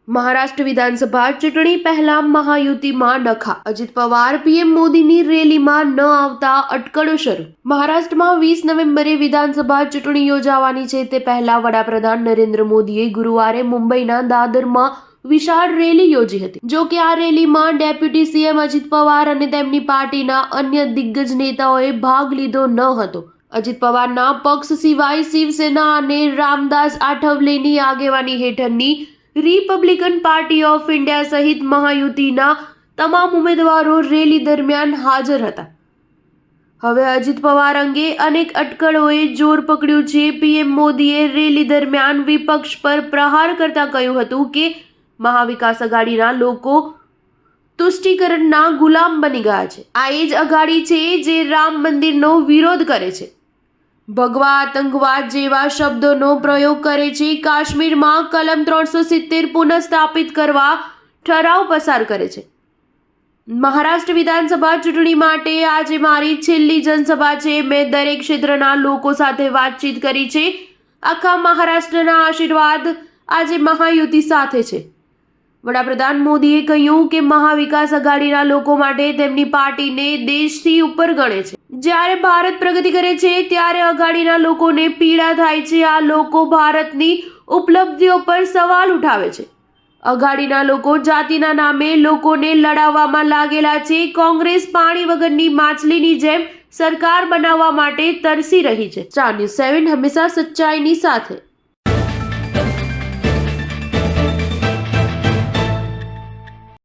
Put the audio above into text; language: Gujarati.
મહારાષ્ટ્ર વિધાનસભા ચૂંટણી પહેલા મહાયુતિમાં ડખા. અજીત પવાર પીએમ મોદીની રેલીમાં ન આવતા અટકળો શરૂ. મહારાષ્ટ્રમાં 20 નવેમ્બરે વિધાનસભા ચૂંટણી યોજાવાની છે. તે પહેલા વડાપ્રધાન નરેન્દ્ર મોદીએ ગુરુવારે મુંબઈના દાદરમાં વિશાળ રેલી યોજી હતી. જો કે આ રેલીમાં ડેપ્યુટી સીએમ અજીત પવાર અને તેમની પાર્ટીના અન્ય દિગ્ગજ નેતાઓએ ભાગ લીધો ન હતો. અજીત પવારના પક્ષ સિવાય શિવસેના અને રામદાસ આઠવલેની આગેવાની હેઠળની રિપબ્લિકન પાર્ટી ઓફ ઇન્ડિયા સહિત મહાયુતિના તમામ ઉમેદવારો રેલી દરમિયાન હાજર હતા. હવે અજીત પવાર અંગે અનેક અટકળોએ જોર પકડ્યું છે. પીએમ મોદીએ રેલી દરમિયાન વિપક્ષ પર પ્રહાર કરતા કહ્યું હતું કે મહાવિકાસ અઘાડીના લોકો તુષ્ટિકરણના ગુલામ બની ગયા છે. આ એ જ અઘાડી છે જે રામ મંદિરનો વિરોધ કરે છે, ભગવા આતંકવાદ જેવા શબ્દોનો પ્રયોગ કરે છે, કાશ્મીરમાં કલમ 370 પુનઃસ્થાપિત કરવા ઠરાવ પસાર કરે છે. મહારાષ્ટ્ર વિધાનસભા ચૂંટણી માટે આજે મારી છેલ્લી જનસભા છે. મેં દરેક ક્ષેત્રના લોકો સાથે વાતચીત કરી છે. આખા મહારાષ્ટ્રના આશીર્વાદ આજે મહાયુતિ સાથે છે. વડાપ્રધાન મોદીએ કહ્યું કે મહાવિકાસ અઘાડીના લોકો માટે તેમની પાર્ટીને દેશથી ઉપર ગણે છે. જ્યારે ભારત પ્રગતિ કરે છે ત્યારે અઘાડીના લોકોને પીડા થાય છે. આ લોકો ભારતની ઉપલબ્ધિઓ પર સવાલ ઉઠાવે છે. અઘાડીના લોકો જાતિના નામે લોકોને લડાવવામાં લાગેલા છે. કોંગ્રેસ પાણી વગરની માછલીની જેમ સરકાર બનાવવા માટે તરસી રહી છે. સ્ટાર ન્યૂઝ 7 હંમેશા સચ્ચાઈની સાથે.